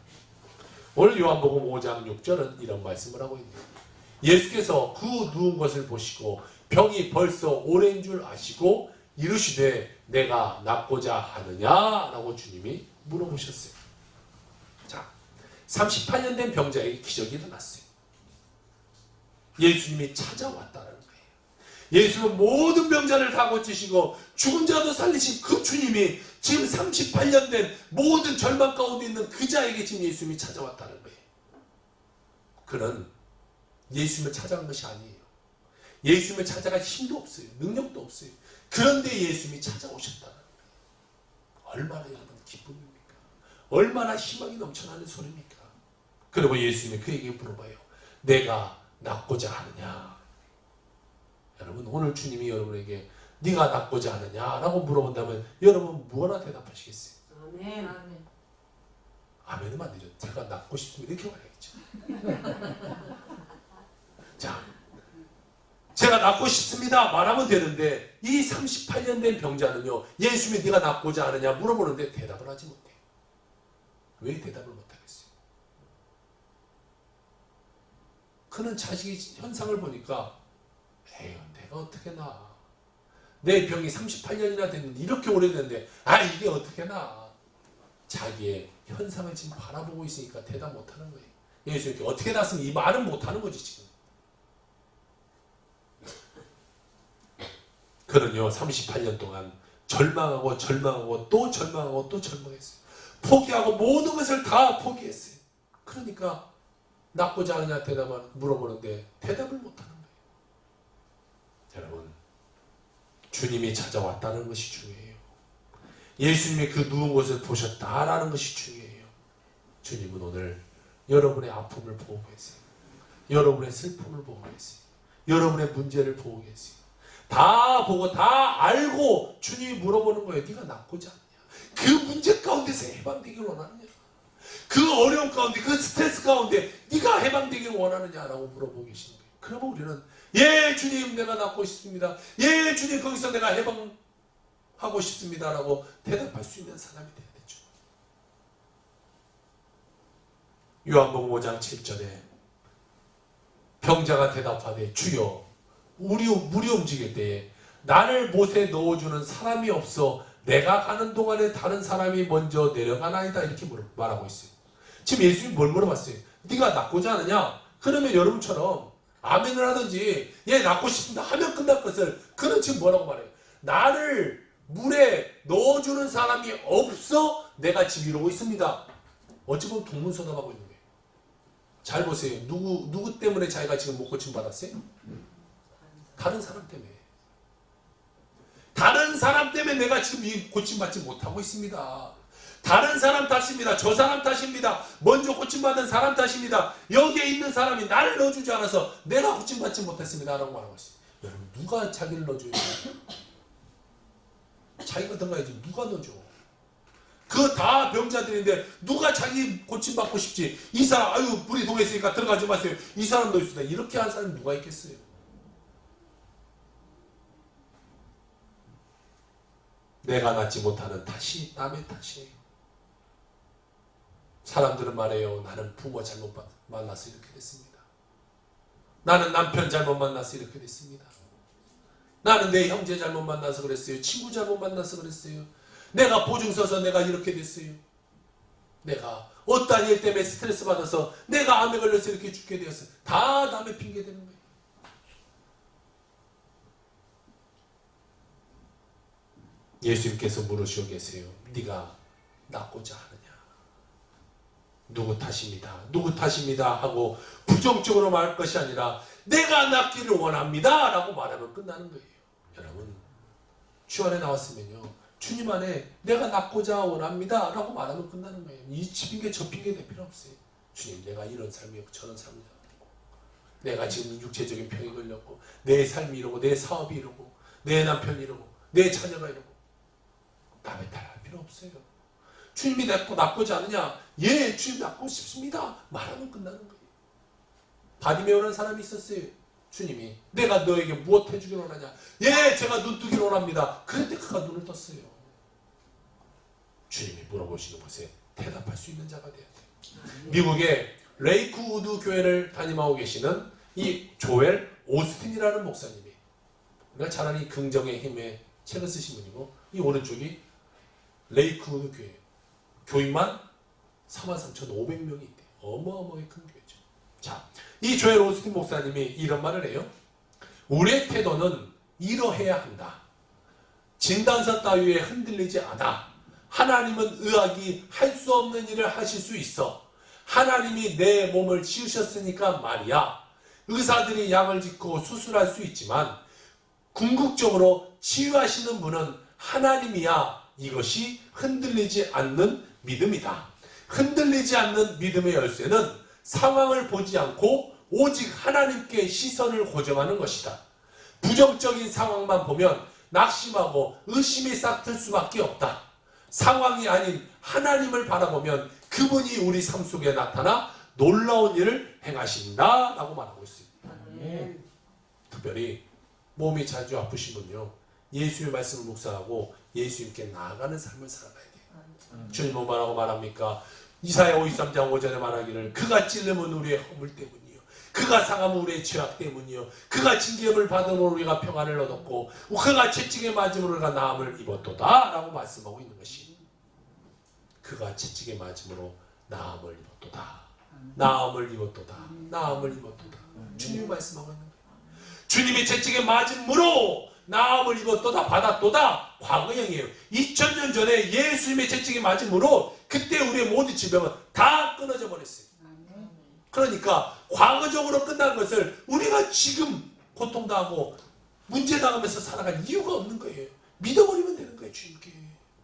오늘 요한복음 5장 6절은 이런 말씀을 하고 있네요. 예수께서 그 누운 것을 보시고 병이 벌써 오래인 줄 아시고 이르시되 내가 낫고자 하느냐라고 주님이 물어보셨어요. 자, 38년 된 병자에게 기적이 일어났어요. 예수님이 찾아왔다는 거예요. 예수는 모든 병자를 다 고치시고 죽은 자도 살리신 그 주님이 지금 38년 된 모든 절망 가운데 있는 그 자에게 지금 예수님이 찾아왔다는 거예요. 그는 예수님을 찾아간 것이 아니에요. 예수님을 찾아갈 힘도 없어요. 능력도 없어요. 그런데 예수님이 찾아오셨다는 거예요. 얼마나 여러분 기쁨입니까? 얼마나 희망이 넘쳐나는 소리입니까? 그리고 예수님이 그에게 물어봐요. 내가 낫고자 하느냐? 여러분 오늘 주님이 여러분에게 네가 낫고자 하느냐라고 물어본다면 여러분 뭐라 대답하시겠어요? 아멘. 아멘은 안 되죠. 제가 낫고 싶습니다. 이렇게 말해야겠죠. 자, 제가 낫고 싶습니다 말하면 되는데 이 38년 된 병자는요. 예수님이 네가 낫고자 하느냐 물어보는데 대답을 하지 못해요. 왜 대답을 못하겠어요? 그는 자식의 현상을 보니까 에휴 내가 어떻게 나? 내 병이 38년이나 됐는데 이렇게 오래됐는데 이게 어떻게 나? 자기의 현상을 지금 바라보고 있으니까 대답 못하는 거예요. 예수님께 어떻게 났으면 이 말은 못하는 거지 지금. 그는요 38년 동안 절망하고 또 절망하고 또 절망했어요. 포기하고 모든 것을 다 포기했어요. 그러니까 낫고자 하느냐 대답을 물어보는데 대답을 못하는 거예요. 여러분 주님이 찾아왔다는 것이 중요해요. 예수님이 그 누운 것을 보셨다라는 것이 중요해요. 주님은 오늘 여러분의 아픔을 보고 계세요. 여러분의 슬픔을 보고 계세요. 여러분의 문제를 보고 계세요. 다 보고 다 알고 주님이 물어보는 거예요. 네가 낫고자 하느냐? 그 문제 가운데서 해방되길 원하느냐? 그 어려움 가운데 그 스트레스 가운데 네가 해방되길 원하느냐라고 물어보고 계시는 거예요. 그러면 우리는 예 주님 내가 낫고 싶습니다. 예 주님 거기서 내가 해방하고 싶습니다라고 대답할 수 있는 사람이 돼야 되죠. 요한복음 5장 7절에 병자가 대답하되 주여 물이 움직일 때에 나를 못에 넣어주는 사람이 없어 내가 가는 동안에 다른 사람이 먼저 내려가나이다 이렇게 말하고 있어요. 지금 예수님이 뭘 물어봤어요? 네가 낫고자 하느냐? 그러면 여러분처럼 아멘을 하든지 예 낫고 싶습니다 하면 끝날 것을 그는 지금 뭐라고 말해요? 나를 물에 넣어주는 사람이 없어 내가 지금 이러고 있습니다. 어찌 보면 동문서답하고 있는 거예요. 잘 보세요. 누구 때문에 자기가 지금 못 고침 받았어요? 다른 사람 때문에. 다른 사람 때문에 내가 지금 이 고침받지 못하고 있습니다. 다른 사람 탓입니다. 저 사람 탓입니다. 먼저 고침받은 사람 탓입니다. 여기에 있는 사람이 나를 넣어주지 않아서 내가 고침받지 못했습니다. 라고 말하고 있어요. 여러분 누가 자기를 넣어줘요? 자기가 들어가야지 누가 넣어줘? 그 다 병자들인데 누가 자기 고침받고 싶지? 이 사람 아유 불이 동했으니까 들어가지 마세요. 이 사람 넣어주다 이렇게 한 사람이 누가 있겠어요? 내가 낫지 못하는 탓이 남의 탓이에요. 사람들은 말해요. 나는 부모 잘못 만나서 이렇게 됐습니다. 나는 남편 잘못 만나서 이렇게 됐습니다. 나는 내 형제 잘못 만나서 그랬어요. 친구 잘못 만나서 그랬어요. 내가 보증 서서 내가 이렇게 됐어요. 내가 어떠한 일 때문에 스트레스 받아서 내가 암에 걸려서 이렇게 죽게 되었어요. 다 남의 핑계 대는 거예요. 예수님께서 물으시고 계세요. 네가 낫고자 하느냐? 누구 탓입니다. 누구 탓입니다 하고 부정적으로 말할 것이 아니라 내가 낫기를 원합니다 라고 말하면 끝나는 거예요. 여러분 주 안에 나왔으면요. 주님 안에 내가 낫고자 원합니다 라고 말하면 끝나는 거예요. 이 핑계 저 핑계 낼 필요 없어요. 주님 내가 이런 삶이었고 저런 삶이었고 내가 지금 육체적인 병이 걸렸고 내 삶이 이러고 내 사업이 이러고 내 남편이 이러고 내 자녀가 이러고 남의 탓할 필요 없어요. 주님이 낫고자 하느냐? 예 주님 낫고 싶습니다 말하면 끝나는 거예요. 바디메오라는 사람이 있었어요. 주님이 내가 너에게 무엇 해주길 원하냐? 예 제가 눈 뜨기를 원합니다. 그런데 그가 눈을 떴어요. 주님이 물어보시는 것에 대답할 수 있는 자가 돼야 돼요. 미국의 레이크우드 교회를 담임하고 계시는 이 조엘 오스틴이라는 목사님이, 우리가 잘 아는 이 긍정의 힘의 책을 쓰신 분이고, 이 오른쪽이 레이크우드 교회, 교인만 43,500명이 있대요. 어마어마하게 큰 교회죠. 자, 이 조엘 오스틴 목사님이 이런 말을 해요. 우리의 태도는 이러해야 한다. 진단서 따위에 흔들리지 않아. 하나님은 의학이 할 수 없는 일을 하실 수 있어. 하나님이 내 몸을 지으셨으니까 말이야. 의사들이 약을 짓고 수술할 수 있지만 궁극적으로 치유하시는 분은 하나님이야. 이것이 흔들리지 않는 믿음이다. 흔들리지 않는 믿음의 열쇠는 상황을 보지 않고 오직 하나님께 시선을 고정하는 것이다. 부정적인 상황만 보면 낙심하고 의심이 싹틀 수밖에 없다. 상황이 아닌 하나님을 바라보면 그분이 우리 삶 속에 나타나 놀라운 일을 행하신다 라고 말하고 있습니다. 특별히 몸이 자주 아프신 분요, 예수의 말씀을 묵상하고 예수님께 나아가는 삶을 살아가야 돼요. 주님은 뭐라고 말합니까? 이사야 53장 5절에 말하기를 그가 찔림은 우리의 허물 때문이요, 그가 상함은 우리의 죄악 때문이요, 그가 징계를 받음으로 우리가 평안을 얻었고 그가 채찍에 맞음으로 우리가 나음을 입었도다 라고 말씀하고 있는 것이, 그가 채찍에 맞음으로 나음을 입었도다, 나음을 입었도다, 나음을 입었도다. 주님이 말씀하고 있는 거예요. 주님이 채찍에 맞음으로 나음을 입었도다, 받았도다. 과거형이에요. 2000년 전에 예수님의 채찍에 맞음으로 그때 우리의 모든 질병은 다 끊어져 버렸어요. 그러니까 과거적으로 끝난 것을 우리가 지금 고통당하고 문제당하면서 살아갈 이유가 없는 거예요. 믿어버리면 되는 거예요. 주님께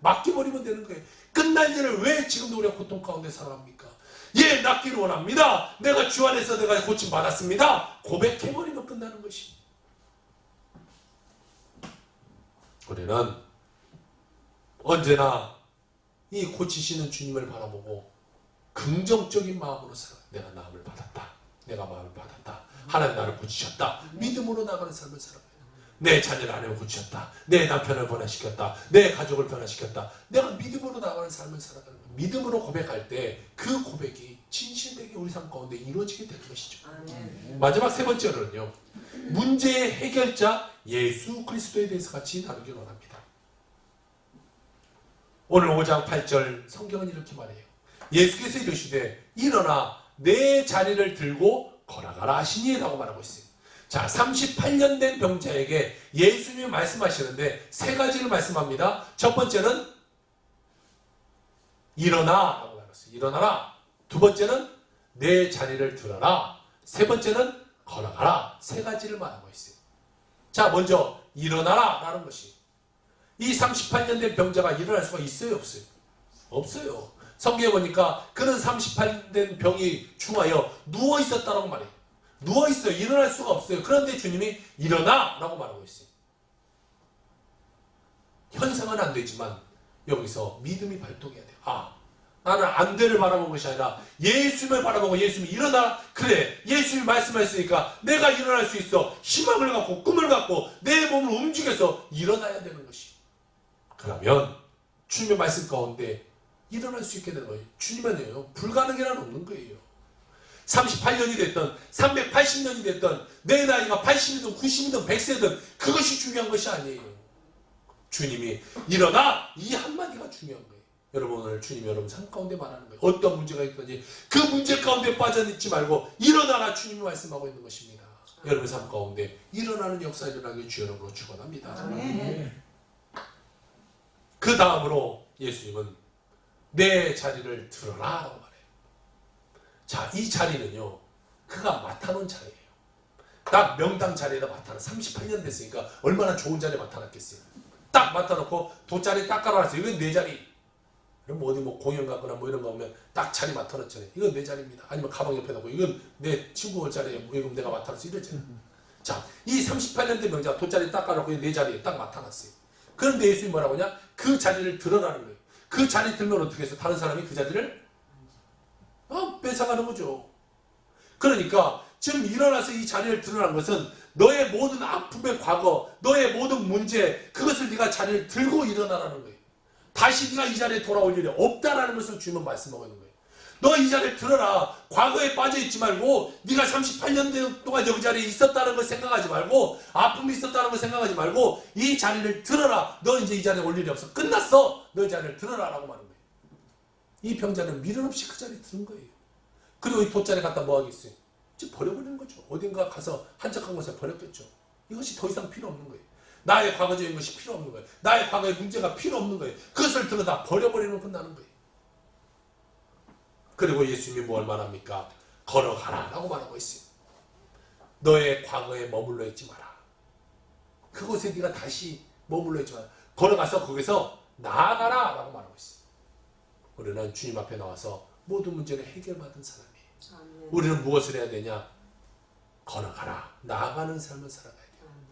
맡겨버리면 되는 거예요. 끝날 일을 왜 지금도 우리가 고통 가운데 살아갑니까? 예, 낫기를 원합니다. 내가 주 안에서 내가 고침받았습니다. 고백해버리면 끝나는 것이. 우리는 언제나 이 고치시는 주님을 바라보고 긍정적인 마음으로 살아. 내가 나음을 받았다. 내가 마음을 받았다. 하나님 나를 고치셨다. 믿음으로 나가는 삶을 살아가요. 내 자녀를 하나님 고치셨다. 내 남편을 변화시켰다. 내 가족을 변화시켰다. 내가 믿음으로 나가는 삶을 살아가는 거예요. 믿음으로 고백할 때 그 고백이 진실되게 우리 삶 가운데 이루어지게 되는 것이죠. 마지막 세 번째로는요, 문제의 해결자 예수 그리스도에 대해서 같이 나누길 원합니다. 오늘 5장 8절 성경은 이렇게 말해요. 예수께서 이르시되 일어나 내 자리를 들고 걸어가라 하시니 라고 말하고 있어요. 자, 38년 된 병자에게 예수님이 말씀하시는데 세 가지를 말씀합니다. 첫 번째는 일어나 라고 말했어요. 일어나라. 두 번째는 내 자리를 들어라. 세 번째는 걸어가라. 세 가지를 말하고 있어요. 자, 먼저 일어나라 라는 것이, 이 38년 된 병자가 일어날 수가 있어요, 없어요? 없어요. 성경에 보니까 그는 38년 된 병이 중하여 누워 있었다라고 말해요. 누워 있어요. 일어날 수가 없어요. 그런데 주님이 일어나 라고 말하고 있어요. 현상은 안 되지만 여기서 믿음이 발동해야 돼요. 아, 나는 안 되를 바라본 것이 아니라 예수님을 바라보고 예수님이 일어나. 그래, 예수님이 말씀하셨으니까 내가 일어날 수 있어. 희망을 갖고 꿈을 갖고 내 몸을 움직여서 일어나야 되는 것이. 그러면 주님의 말씀 가운데 일어날 수 있게 되는 거예요. 주님은요, 불가능이란 없는 거예요. 38년이 됐든 380년이 됐든 내 나이가 80이든 90이든 100세든 그것이 중요한 것이 아니에요. 주님이 일어나, 이 한마디가 중요한 거예요. 여러분, 오늘 주님이 여러분 삶 가운데 말하는 거예요. 어떤 문제가 있든지 그 문제 가운데 빠져있지 말고 일어나라, 주님이 말씀하고 있는 것입니다. 여러분 삶 가운데 일어나는 역사 일어나길 주 여러분으로 축원합니다. 그 다음으로 예수님은 내 자리를 들어라 라고 말해요. 자, 이 자리는요, 그가 맡아놓은 자리예요. 딱 명당 자리에다 맡아놔. 38년 됐으니까 얼마나 좋은 자리에 맡아놨겠어요. 딱 맡아놓고 돗자리 딱 깔아놨어요. 이건 내 자리. 그럼 어디 뭐 공연 가거나 뭐 이런 거 오면 딱 자리 맡아놨잖아요. 이건 내 자리입니다. 아니면 가방 옆에 놓고 이건 내 친구 자리에 뭐 이건 내가 맡아놨어. 이러잖아요. 자, 이 38년 된 명자가 돗자리 딱 깔아놓고 내 자리에 딱 맡아놨어요. 그런데 예수님이 뭐라고 하냐? 그 자리를 들어라는 거예요. 그 자리 들면 어떻게 해서 다른 사람이 그 자리를 뺏어가는 거죠. 그러니까 지금 일어나서 이 자리를 드러난 것은 너의 모든 아픔의 과거, 너의 모든 문제, 그것을 네가 자리를 들고 일어나라는 거예요. 다시 네가 이 자리에 돌아올 일이 없다라는 것을 주님은 말씀하고 있는 거예요. 너 이 자리에 들어라. 과거에 빠져있지 말고 네가 38년 동안 여기 자리에 있었다는 걸 생각하지 말고 아픔이 있었다는 걸 생각하지 말고 이 자리를 들어라. 너 이제 이 자리에 올 일이 없어. 끝났어. 너 이 자리를 들어라 라고 말하는 거예요. 이 병자는 미련 없이 그 자리에 드는 거예요. 그리고 이 돗자리 갖다 뭐 하겠어요? 이제 버려버리는 거죠. 어딘가 가서 한적한 곳에 버렸겠죠. 이것이 더 이상 필요 없는 거예요. 나의 과거적인 것이 필요 없는 거예요. 나의 과거의 문제가 필요 없는 거예요. 그것을 들어 다 버려버리면 끝나는 거예요. 그리고 예수님이 뭘 말합니까? 걸어가라 라고 말하고 있어요. 너의 과거에 머물러 있지 마라. 그곳에 네가 다시 머물러 있지 마라. 걸어가서 거기서 나아가라 라고 말하고 있어요. 우리는 주님 앞에 나와서 모든 문제를 해결받은 사람이에요. 우리는 무엇을 해야 되냐? 걸어가라. 나아가는 삶을 살아가야 돼요.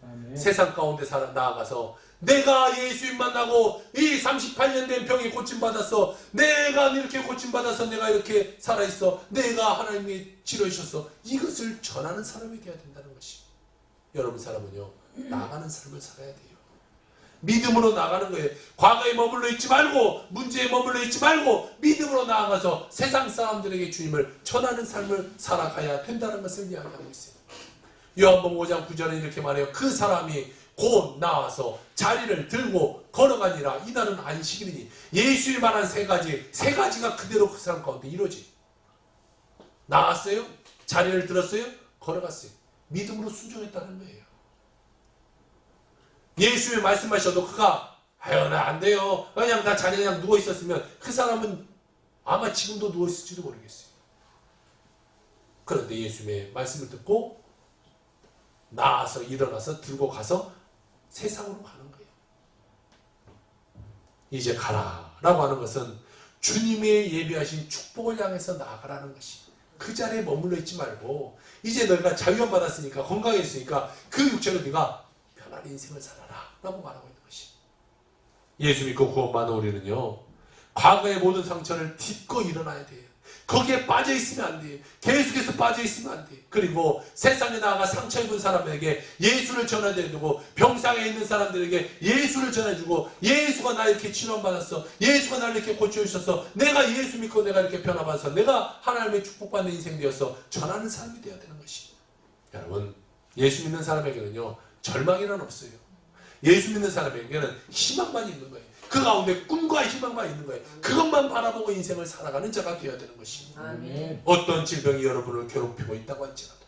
아멘. 세상 가운데 나아가서 내가 예수님 만나고 이 38년 된 병이 고침받았어. 내가 이렇게 고침받아서 내가 이렇게 살아있어. 내가 하나님이 치료해 주셨어. 이것을 전하는 사람이 되어야 된다는 것이. 여러분 사람은요. 나아가는 삶을 살아야 돼요. 믿음으로 나가는 거예요. 과거에 머물러 있지 말고 문제에 머물러 있지 말고 믿음으로 나아가서 세상 사람들에게 주님을 전하는 삶을 살아가야 된다는 것을 이야기하고 있어요. 요한복음 5장 9절에 이렇게 말해요. 그 사람이 곧 나와서 자리를 들고 걸어가니라. 이날은 안식일이니. 예수의 말한 세 가지가 그대로 그 사람 가운데 이루어지. 나왔어요. 자리를 들었어요. 걸어갔어요. 믿음으로 순종했다는 거예요. 예수의 말씀하셔도 그가 아유 나 안 돼요. 그냥 나 자리에 그냥 누워 있었으면 그 사람은 아마 지금도 누워 있을지도 모르겠어요. 그런데 예수의 말씀을 듣고 나와서 일어나서 들고 가서 세상으로 가는 거예요. 이제 가라 라고 하는 것은 주님의 예비하신 축복을 향해서 나아가라는 것이. 그 자리에 머물러 있지 말고 이제 너희가 자유함 받았으니까 건강했으니까 그 육체로 네가 편안한 인생을 살아라 라고 말하고 있는 것이. 예수 믿고 구원받은 우리는요. 과거의 모든 상처를 딛고 일어나야 돼요. 거기에 빠져있으면 안 돼요. 계속해서 빠져있으면 안 돼요. 그리고 세상에 나아가 상처 입은 사람에게 예수를 전해주고 병상에 있는 사람들에게 예수를 전해주고 예수가 나 이렇게 치료받았어. 예수가 나를 이렇게 고쳐주셨어. 내가 예수 믿고 내가 이렇게 변화받아서 내가 하나님의 축복받는 인생 되어서 전하는 삶이 되어야 되는 것이. 여러분 예수 믿는 사람에게는요. 절망이란 없어요. 예수 믿는 사람에게는 희망만 있는 거예요. 그 가운데 꿈과 희망만 있는 거예요. 그것만 바라보고 인생을 살아가는 자가 되어야 되는 것이. 아멘. 어떤 질병이 여러분을 괴롭히고 있다고 할지라도,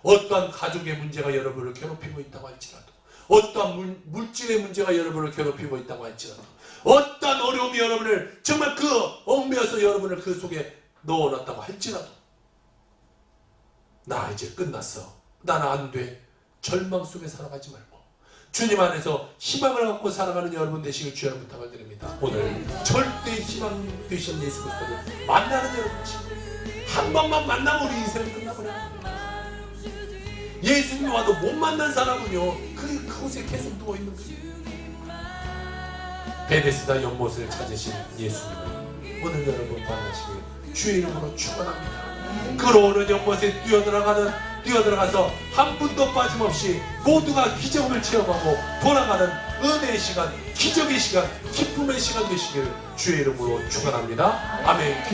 어떠한 가족의 문제가 여러분을 괴롭히고 있다고 할지라도, 어떠한 물질의 문제가 여러분을 괴롭히고 있다고 할지라도, 어떠한 어려움이 여러분을 정말 그 얽매여서 여러분을 그 속에 넣어놨다고 할지라도, 나 이제 끝났어. 나는 안 돼. 절망 속에 살아가지 말고 주님 안에서 희망을 갖고 살아가는 여러분 되시길 주여 부탁을 드립니다. 오늘 절대 희망 되신 예수 그리스도를 만나는 여러분이시. 한 번만 만나면 우리 인생은 끝나버려요. 예수님이 와도 못 만난 사람은요 그곳에 계속 누워있는 거예요. 베데스다 연못을 찾으신 예수님을 오늘 여러분 만나시길 주의 이름으로 축원합니다. 끓어오는 연못에 뛰어들어가서 한 분도 빠짐없이 모두가 기적을 체험하고 돌아가는 은혜의 시간, 기적의 시간, 기쁨의 시간 되시기를 주의 이름으로 축원합니다. 아멘.